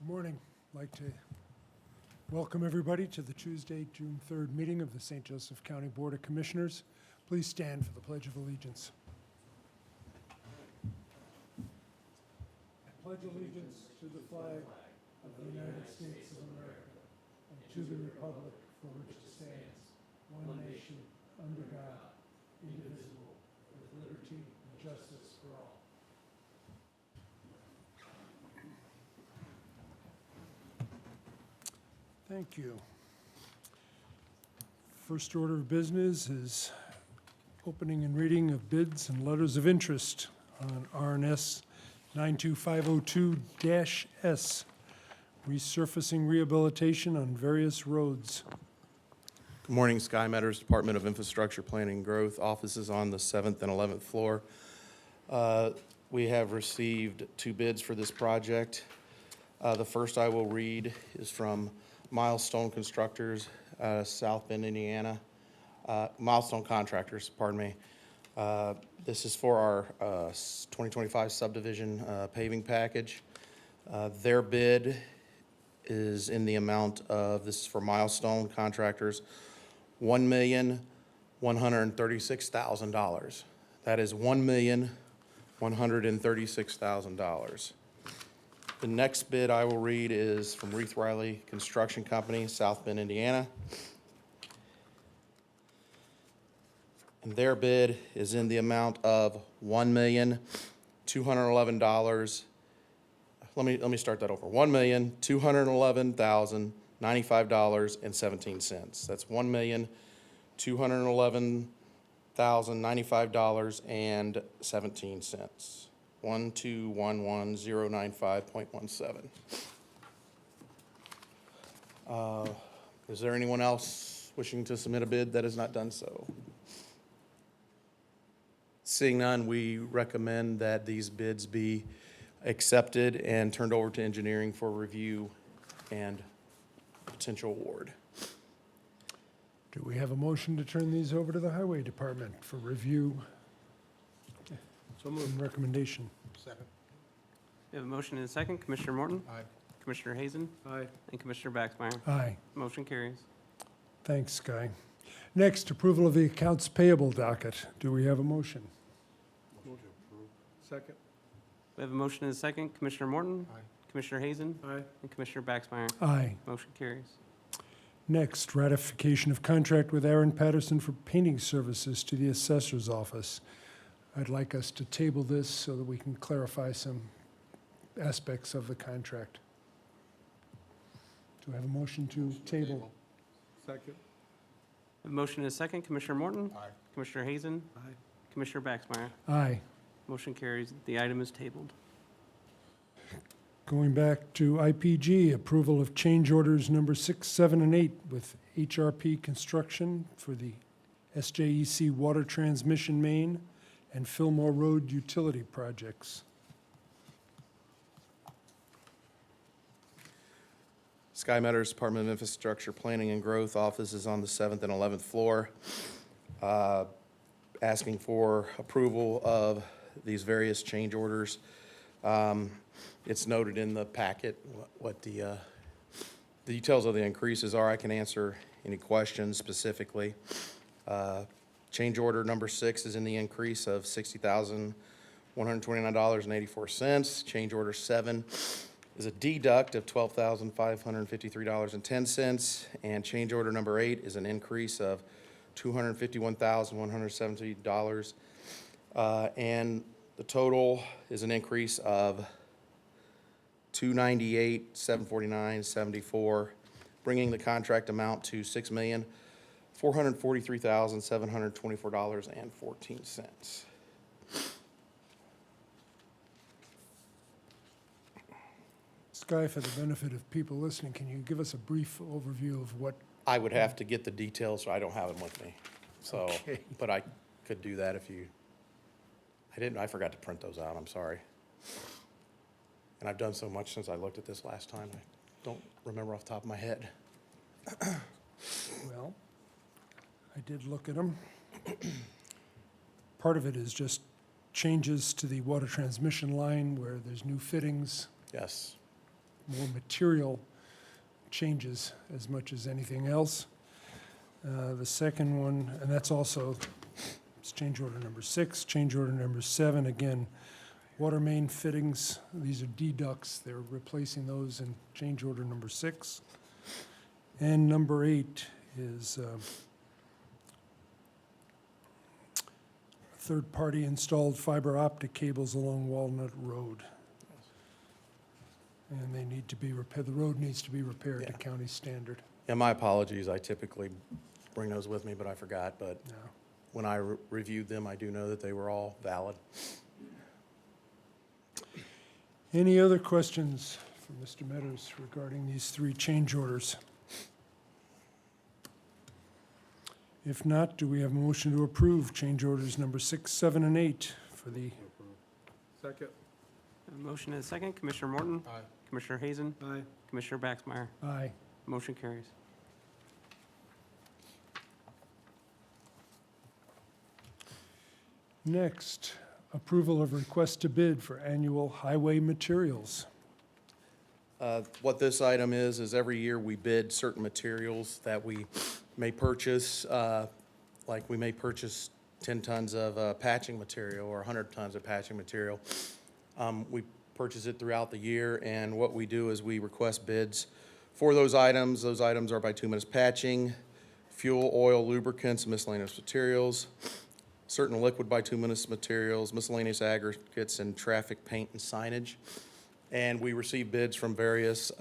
Good morning. I'd like to welcome everybody to the Tuesday, June 3rd meeting of the St. Joseph County Board of Commissioners. Please stand for the Pledge of Allegiance. I pledge allegiance to the flag of the United States of America and to the republic for which it stands, one nation, under God, indivisible, with liberty and justice for all. Thank you. First order of business is opening and reading of bids and letters of interest on RNS 92502-S, resurfacing rehabilitation on various roads. Good morning, Sky Meadows Department of Infrastructure Planning and Growth. Offices on the 7th and 11th floor. We have received 2 bids for this project. The first I will read is from Milestone Constructors, South Bend, Indiana. Milestone Contractors, pardon me. This is for our 2025 subdivision paving package. Their bid is in the amount of, this is for Milestone Contractors, $1,136,000. That is $1,136,000. The next bid I will read is from Reith Riley Construction Company, South Bend, Indiana. And their bid is in the amount of $1,211,000. Let me start that over. $1,211,095.17. That's $1,211,095.17. 1211095.17. Is there anyone else wishing to submit a bid that has not done so? Seeing none, we recommend that these bids be accepted and turned over to engineering for review and potential award. Do we have a motion to turn these over to the Highway Department for review and recommendation? Second. We have a motion and a second. Commissioner Morton? Aye. Commissioner Hazen? Aye. And Commissioner Baxmeyer? Aye. Motion carries. Thanks, Sky. Next, approval of the accounts payable docket. Do we have a motion? Motion approved. Second. We have a motion and a second. Commissioner Morton? Aye. Commissioner Hazen? Aye. And Commissioner Baxmeyer? Aye. Motion carries. Next, ratification of contract with Aaron Patterson for painting services to the assessor's office. I'd like us to table this so that we can clarify some aspects of the contract. Do I have a motion to table? Second. We have a motion and a second. Commissioner Morton? Aye. Commissioner Hazen? Aye. Commissioner Baxmeyer? Aye. Motion carries. The item is tabled. Going back to IPG, approval of change orders number 6, 7, and 8 with HRP Construction for the SJC water transmission main and Fillmore Road utility projects. Sky Meadows Department of Infrastructure Planning and Growth. Office is on the 7th and 11th floor. Asking for approval of these various change orders. It's noted in the packet what the details of the increases are. I can answer any questions specifically. Change order number 6 is in the increase of $60,129.84. Change order 7 is a deduct of $12,553.10. And change order number 8 is an increase of $251,170. And the total is an increase of $298,749.74, bringing the contract amount to $6,443,724.14. Sky, for the benefit of people listening, can you give us a brief overview of what? I would have to get the details, so I don't have them with me. So, Okay. but I could do that if you, I forgot to print those out, I'm sorry. And I've done so much since I looked at this last time, I don't remember off the top of my head. Well, I did look at them. Part of it is just changes to the water transmission line where there's new fittings. Yes. more material changes as much as anything else. The second one, and that's also, it's change order number 6. Change order number 7, again, water main fittings. These are deducts. They're replacing those in change order number 6. And number 8 is third-party installed fiber optic cables along Walnut Road. And they need to be repaired, the road needs to be repaired to Yeah. county standard. And my apologies, I typically bring those with me, but I forgot. But No. when I reviewed them, I do know that they were all valid. Any other questions for Mr. Metters regarding these 3 change orders? If not, do we have a motion to approve change orders number 6, 7, and 8 for the, Second. A motion and a second. Commissioner Morton? Aye. Commissioner Hazen? Aye. Commissioner Baxmeyer? aye. Motion carries. Next, approval of request to bid for annual highway materials. What this item is every year we bid certain materials that we may purchase, like we may purchase 10 tons of patching material or 100 tons of patching material. We purchase it throughout the year, and what we do is we request bids for those items. Those items are bituminous patching, fuel, oil, lubricants, miscellaneous materials, certain liquid bituminous materials, miscellaneous aggregates, and traffic paint and signage. And we receive bids from various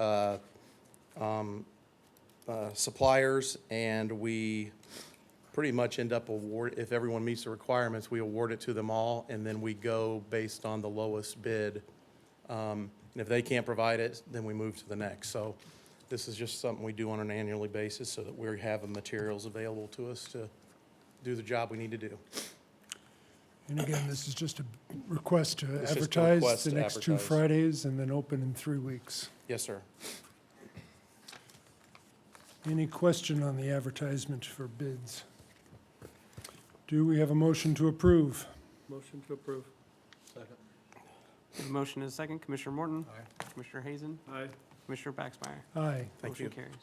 suppliers, and we pretty much end up if everyone meets the requirements, we award it to them all, and then we go based on the lowest bid. And if they can't provide it, then we move to the next. So this is just something we do on an annually basis so that we have the materials available to us to do the job we need to do. And again, this is just a request to It's just a advertise request the to next 2 advertise. Fridays and then open in 3 weeks. Yes, sir. Any question on the advertisement for bids? Do we have a motion to approve? Motion to approve. Second. A motion and a second. Commissioner Morton? Aye. Commissioner Hazen? Aye. Commissioner Baxmeyer? Aye. Thank you. Motion carries.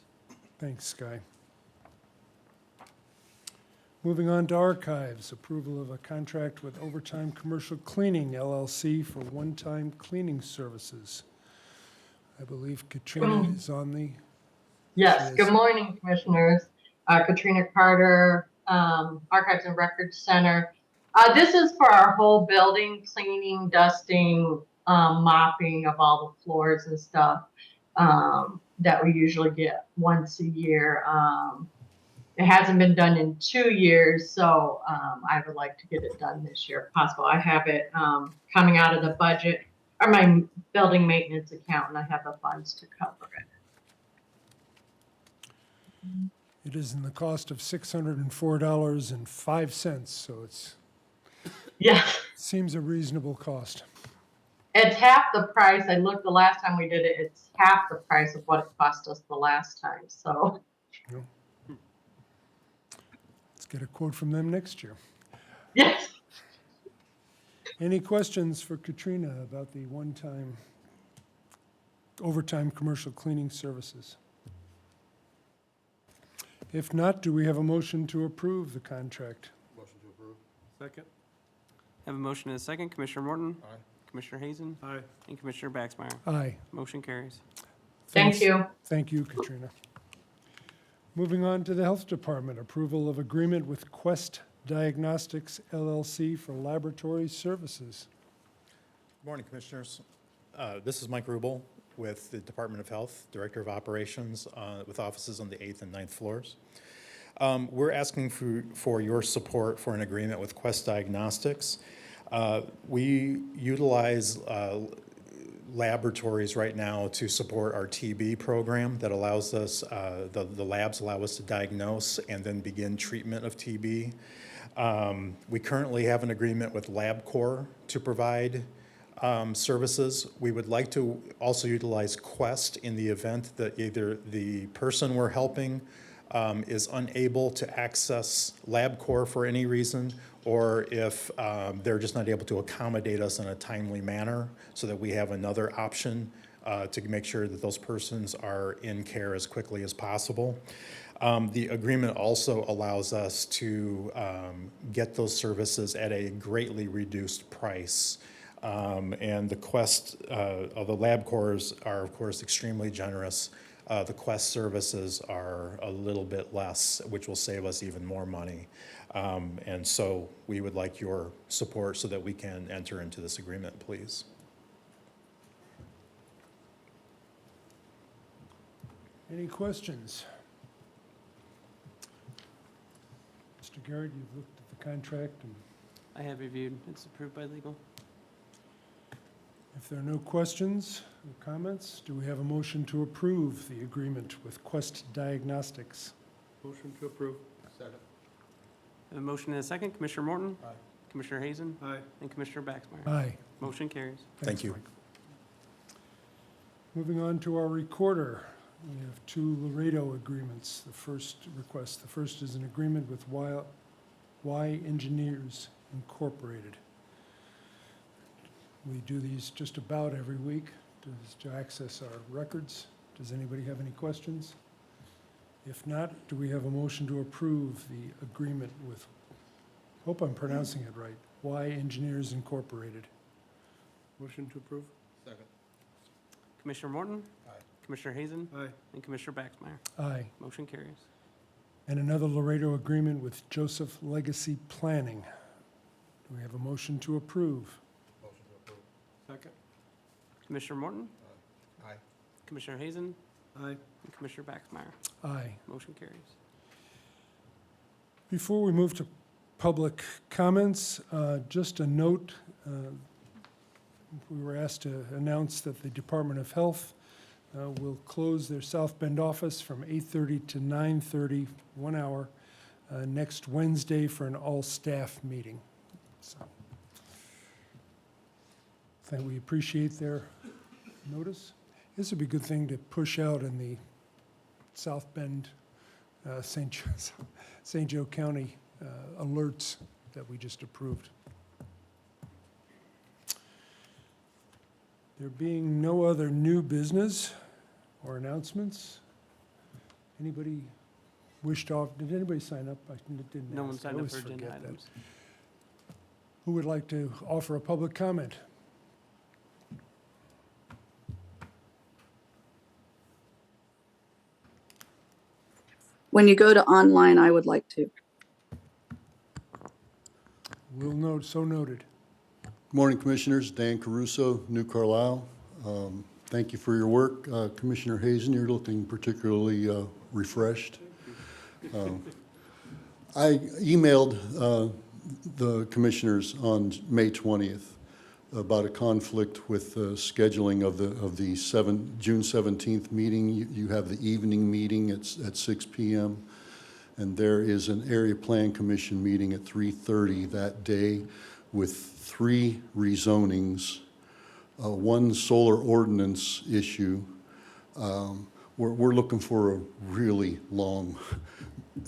Thanks, Sky. Moving on to archives, approval of a contract with Overtime Commercial Cleaning LLC for one-time cleaning services. I believe Katrina is on the, Yes, Yes. good morning, Commissioners. Katrina Carter, Archives and Records Center. This is for our whole building, cleaning, dusting, mopping of all the floors and stuff that we usually get once a year. It hasn't been done in 2 years, so I would like to get it done this year if possible. I have it coming out of the budget, or my building maintenance account, and I have the funds to cover it. it is in the cost of $604.05, so it's, Yeah. seems a reasonable cost. It's half the price. I looked the last time we did it, it's half the price of what it cost us the last time, so. Let's get a quote from them next year. Yes. Any questions for Katrina about the one-time overtime commercial cleaning services? If not, do we have a motion to approve the contract? Motion to approve. Second. Have a motion and a second. Commissioner Morton? Aye. Commissioner Hazen? Aye. And Commissioner Baxmeyer? Aye. Motion carries. Thank Thanks. you. Thank you, Katrina. Moving on to the Health Department, approval of agreement with Quest Diagnostics LLC for laboratory services. Good morning, Commissioners. This is Mike Rubel with the Department of Health, Director of Operations, with offices on the 8th and 9th floors. We're asking for your support for an agreement with Quest Diagnostics. We utilize laboratories right now to support our TB program that allows us, the labs allow us to diagnose and then begin treatment of TB. We currently have an agreement with LabCorp to provide services. We would like to also utilize Quest in the event that either the person we're helping is unable to access LabCorp for any reason, or if they're just not able to accommodate us in a timely manner so that we have another option to make sure that those persons are in care as quickly as possible. The agreement also allows us to get those services at a greatly reduced price. And the Quest, although LabCorps are, of course, extremely generous, the Quest services are a little bit less, which will save us even more money. And so we would like your support so that we can enter into this agreement, please. Any questions? Mr. Garrett, you've looked at the contract, and I have reviewed. It's approved by legal. if there are no questions or comments, do we have a motion to approve the agreement with Quest Diagnostics? Motion to approve. Second. I have a motion and a second. Commissioner Morton? Aye. Commissioner Hazen? Aye. And Commissioner Baxmeyer? Aye. Motion carries. Thank Thanks, you. Mike. Moving on to our recorder, we have two Laredo agreements. The first is an agreement with Y Engineers Incorporated. We do these just about every week to access our records. Does anybody have any questions? If not, do we have a motion to approve the agreement with, hope I'm pronouncing it right, Y Engineers Incorporated? Motion to approve. Second. Commissioner Morton? Aye. Commissioner Hazen? Aye. And Commissioner Baxmeyer? Aye. Motion carries. And another Laredo agreement with Joseph Legacy Planning. Do we have a motion to approve? Motion to approve. Second. Commissioner Morton? Aye. Commissioner Hazen? Aye. And Commissioner Baxmeyer? Aye. Motion carries. Before we move to public comments, just a note. We were asked to announce that the Department of Health will close their South Bend office from 8:30 to 9:30, 1 hour, next Wednesday for an all-staff meeting. So, I think we appreciate their notice. This would be a good thing to push out in the South Bend, St. Joe County alerts that we just approved. There being no other new business or announcements, anybody wish to, did anybody sign up? I didn't No one ask. I signed up always for agenda forget that. items. Who would like to offer a public comment? When you go to online, I would like to. Will note, so noted. Morning, Commissioners. Dan Caruso, New Carlisle. Thank you for your work. Commissioner Hazen, you're looking particularly refreshed. I emailed the commissioners on May 20th about a conflict with scheduling of the June 17th meeting. You have the evening meeting at 6 p.m. And there is an Area Plan Commission meeting at 3:30 that day with 3 rezonings, one solar ordinance issue. We're looking for a really long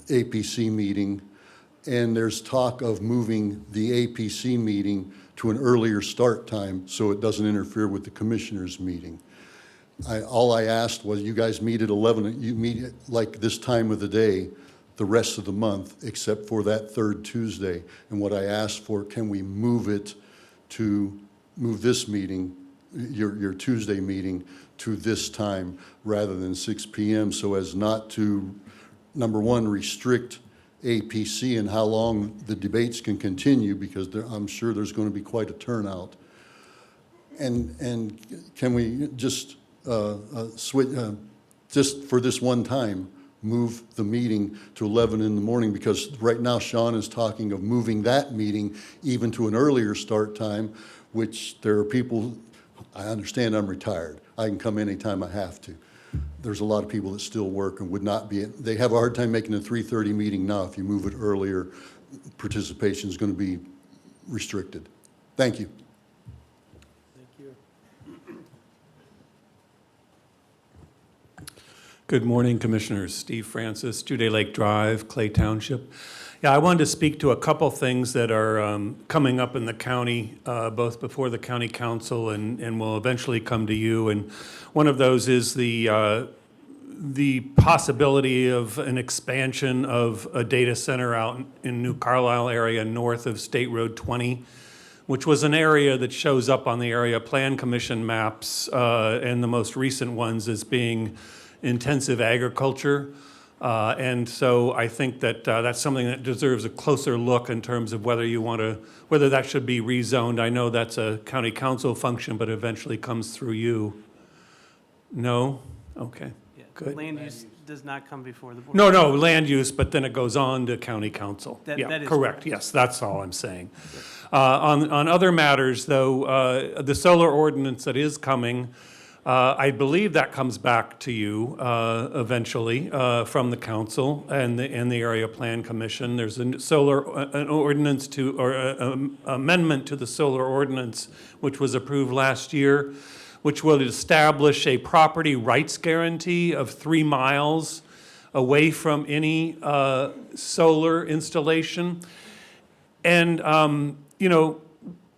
APC meeting, and there's talk of moving the APC meeting to an earlier start time so it doesn't interfere with the commissioners' meeting. All I asked was, you guys meet at 11, you meet at like this time of the day, the rest of the month, except for that third Tuesday. And what I asked for, can we move this meeting, your Tuesday meeting, to this time rather than 6 p.m. so as not to, number one, restrict APC and how long the debates can continue, because I'm sure there's going to be quite a turnout. And can we just switch, just for this one time, move the meeting to 11 in the morning, because right now Sean is talking of moving that meeting even to an earlier start time, which there are people, I understand I'm retired. I can come anytime I have to. There's a lot of people that still work and would not be, they have a hard time making a 3:30 meeting now. If you move it earlier, participation is going to be restricted. Thank you. Thank you. Good morning, Commissioners. Steve Francis, Juday Lake Drive, Clay Township. Yeah, I wanted to speak to a couple things that are coming up in the county, both before the county council and will eventually come to you. And one of those is the possibility of an expansion of a data center out in New Carlisle area north of State Road 20, which was an area that shows up on the Area Plan Commission maps and the most recent ones as being intensive agriculture. And so I think that that's something that deserves a closer look in terms of whether you want to, whether that should be rezoned. I know that's a county council function, but eventually comes through you. No? Okay. Yeah, Good. Land use does not come before the board. No, land use, but then it goes on to county council. That Yeah, is correct, correct. yes, that's all I'm saying. On other matters, though, the solar ordinance that is coming, I believe that comes back to you eventually from the council and the Area Plan Commission. There's an ordinance to, or amendment to the solar ordinance, which was approved last year, which will establish a property rights guarantee of 3 miles away from any solar installation. And, you know,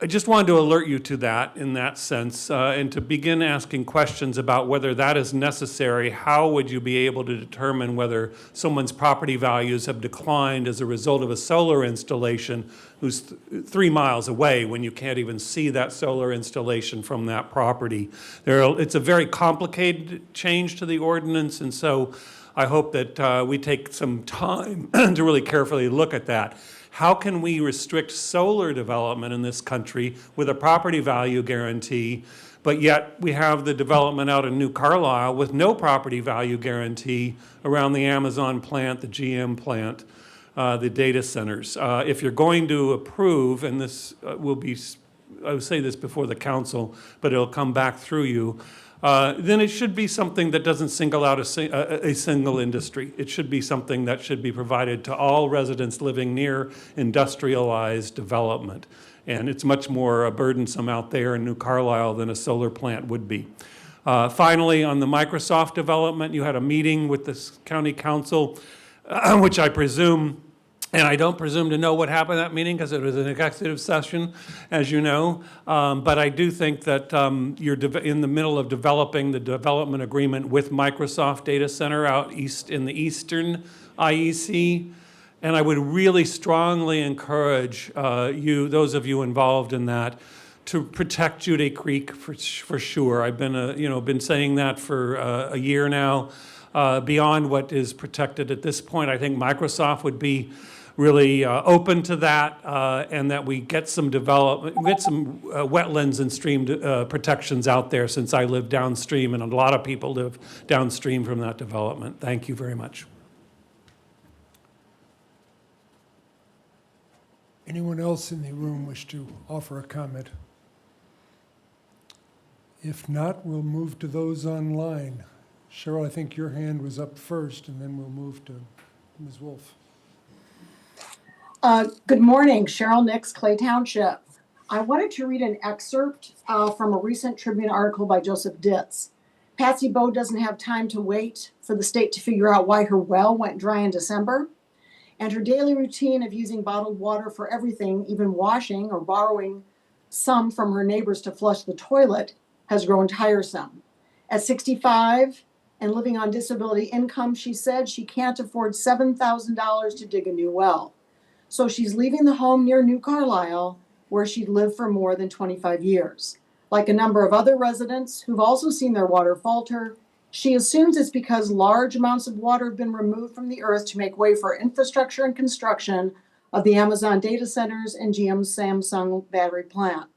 I just wanted to alert you to that in that sense and to begin asking questions about whether that is necessary. How would you be able to determine whether someone's property values have declined as a result of a solar installation who's 3 miles away when you can't even see that solar installation from that property? It's a very complicated change to the ordinance, and so I hope that we take some time to really carefully look at that. How can we restrict solar development in this country with a property value guarantee, but yet we have the development out in New Carlisle with no property value guarantee around the Amazon plant, the GM plant, the data centers? If you're going to approve, and this will be, I would say this before the council, but it'll come back through you, then it should be something that doesn't single out a single industry. It should be something that should be provided to all residents living near industrialized development. And it's much more burdensome out there in New Carlisle than a solar plant would be. Finally, on the Microsoft development, you had a meeting with the county council, which I presume, and I don't presume to know what happened at that meeting because it was an executive session, as you know. But I do think that you're in the middle of developing the development agreement with Microsoft Data Center out east in the eastern IEC. And I would really strongly encourage you, those of you involved in that, to protect Judy Creek for sure. I've been saying that for a year now. Beyond what is protected at this point, I think Microsoft would be really open to that, and that we get some development, get some wetlands and stream protections out there, since I live downstream and a lot of people live downstream from that development. Thank you very much. Anyone else in the room wish to offer a comment? If not, we'll move to those online. Cheryl, I think your hand was up first, and then we'll move to Ms. Wolf. Good morning, Cheryl Nix, Clay Township. I wanted to read an excerpt from a recent Tribune article by Joseph Ditz. Patsy Bowe doesn't have time to wait for the state to figure out why her well went dry in December. And her daily routine of using bottled water for everything, even washing or borrowing some from her neighbors to flush the toilet, has grown tiresome. At 65 and living on disability income, she said she can't afford $7,000 to dig a new well. So she's leaving the home near New Carlisle, where she'd lived for more than 25 years. Like a number of other residents who've also seen their water falter, she assumes it's because large amounts of water have been removed from the earth to make way for infrastructure and construction of the Amazon data centers and GM's Samsung battery plant.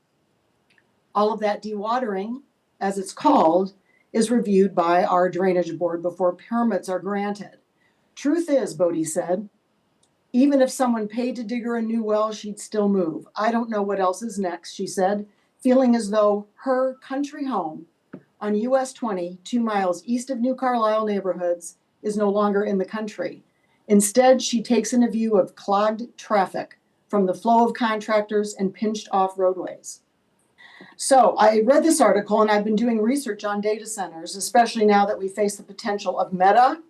All of that dewatering, as it's called, is reviewed by our drainage board before permits are granted. Truth is, Bodie said, even if someone paid to dig her a new well, she'd still move. I don't know what else is next, she said, feeling as though her country home on US 20, 2 miles east of New Carlisle neighborhoods, is no longer in the country. Instead, she takes in a view of clogged traffic from the flow of contractors and pinched off roadways. So I read this article, and I've been doing research on data centers, especially now that we face the potential of Meta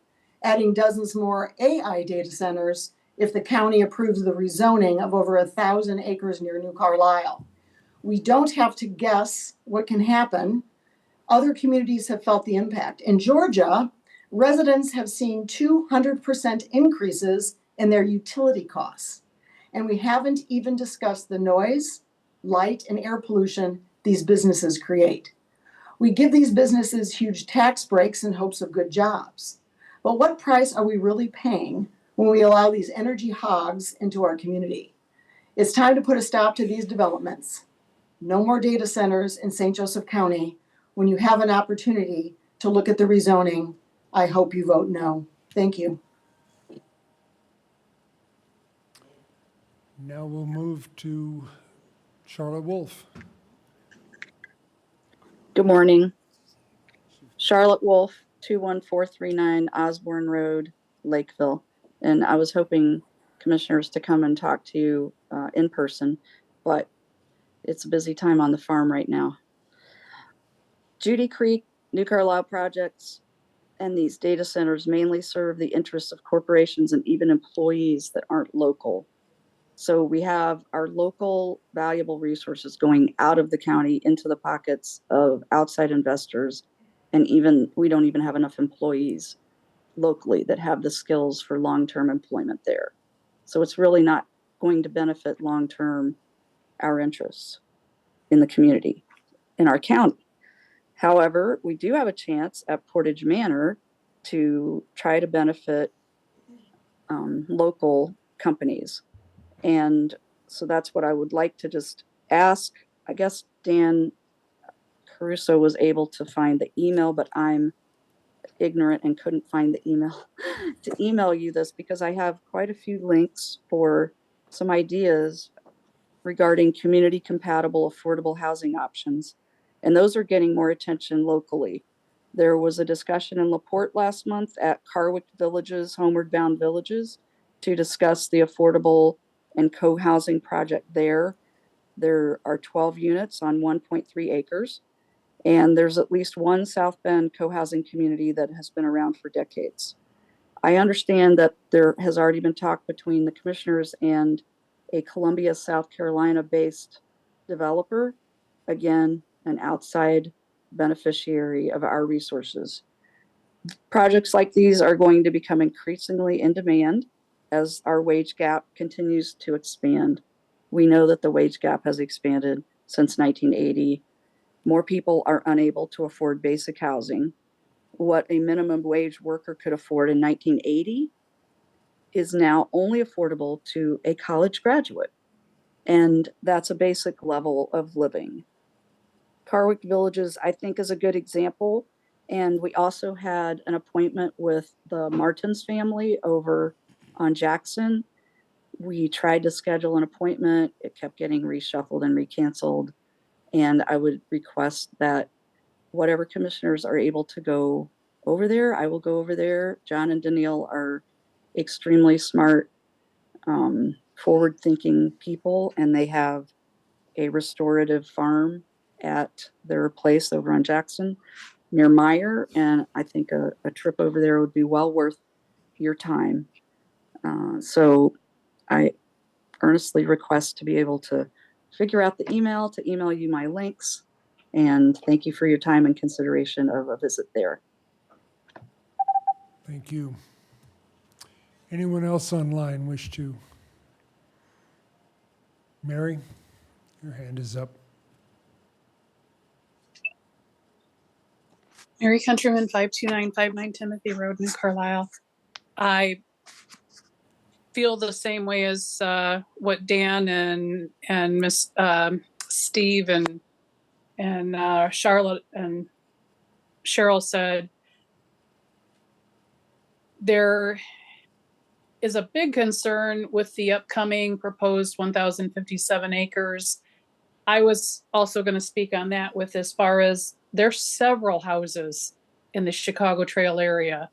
adding dozens more AI data centers if the county approves the rezoning of over 1,000 acres near New Carlisle. We don't have to guess what can happen. Other communities have felt the impact. In Georgia, residents have seen 200% increases in their utility costs. And we haven't even discussed the noise, light, and air pollution these businesses create. We give these businesses huge tax breaks in hopes of good jobs. But what price are we really paying when we allow these energy hogs into our community? It's time to put a stop to these developments. No more data centers in St. Joseph County. When you have an opportunity to look at the rezoning, I hope you vote no. Thank you. Now we'll move to Charlotte Wolf. Good morning. Charlotte Wolf, 21439 Osborne Road, Lakeville. And I was hoping commissioners to come and talk to you in person, but it's a busy time on the farm right now. Judy Creek, New Carlisle projects, and these data centers mainly serve the interests of corporations and even employees that aren't local. So we have our local valuable resources going out of the county into the pockets of outside investors. And even we don't even have enough employees locally that have the skills for long-term employment there. So it's really not going to benefit long-term our interests in the community, in our county. However, we do have a chance at Portage Manor to try to benefit local companies. And so that's what I would like to just ask. I guess Dan Caruso was able to find the email, but I'm ignorant and couldn't find the email to email you this, because I have quite a few links for some ideas regarding community compatible affordable housing options. And those are getting more attention locally. There was a discussion in LaPorte last month at Carwick Villages, Homeward Bound Villages, to discuss the affordable and co-housing project there. There are 12 units on 1.3 acres. And there's at least one South Bend co-housing community that has been around for decades. I understand that there has already been talk between the commissioners and a Columbia, South Carolina-based developer, again, an outside beneficiary of our resources. Projects like these are going to become increasingly in demand as our wage gap continues to expand. We know that the wage gap has expanded since 1980. More people are unable to afford basic housing. What a minimum wage worker could afford in 1980 is now only affordable to a college graduate. And that's a basic level of living. Carwick Villages, I think, is a good example. And we also had an appointment with the Martins family over on Jackson. We tried to schedule an appointment. It kept getting reshuffled and recanceled. And I would request that whatever commissioners are able to go over there, I will go over there. John and Danielle are extremely smart, forward-thinking people, and they have a restorative farm at their place over on Jackson near Meyer. And I think a trip over there would be well worth your time. So I earnestly request to be able to figure out the email, to email you my links. And thank you for your time and consideration of a visit there. Thank you. Anyone else online wish to? Mary, your hand is up. Mary Countryman, 52959 Timothy Road in Carlisle. I feel the same way as what Dan and Miss Steve and Charlotte and Cheryl said. There is a big concern with the upcoming proposed 1,057 acres. I was also going to speak on that with as far as there's several houses in the Chicago Trail area.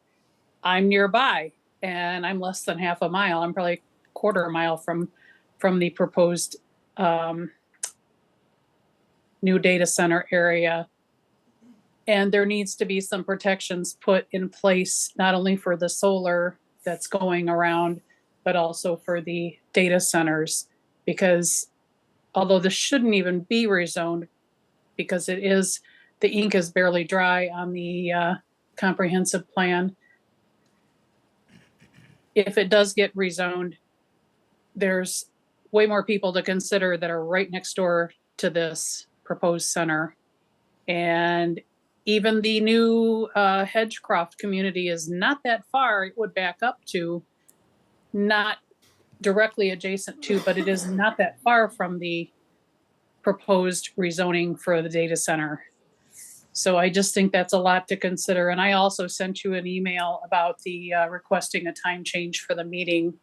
I'm nearby and I'm less than half a mile. I'm probably a quarter mile from the proposed new data center area. And there needs to be some protections put in place, not only for the solar that's going around, but also for the data centers. Because although this shouldn't even be rezoned, because it is, the ink is barely dry on the comprehensive plan. If it does get rezoned, there's way more people to consider that are right next door to this proposed center. And even the new Hedgecroft community is not that far. It would back up to, not directly adjacent to, but it is not that far from the proposed rezoning for the data center. So I just think that's a lot to consider. And I also sent you an email about the requesting a time change for the meeting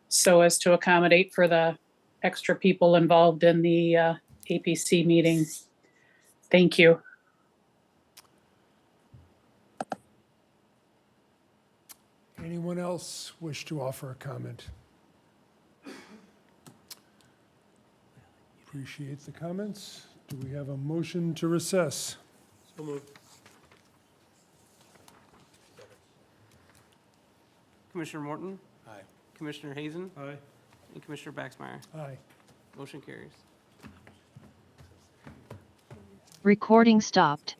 so as to accommodate for the extra people involved in the APC meeting. Thank you. Anyone else wish to offer a comment? Appreciate the comments. Do we have a motion to recess? So moved. Commissioner Morton, Aye. Commissioner Hazen, Aye. and Commissioner Baxmeyer. Aye. Motion carries. Recording stopped.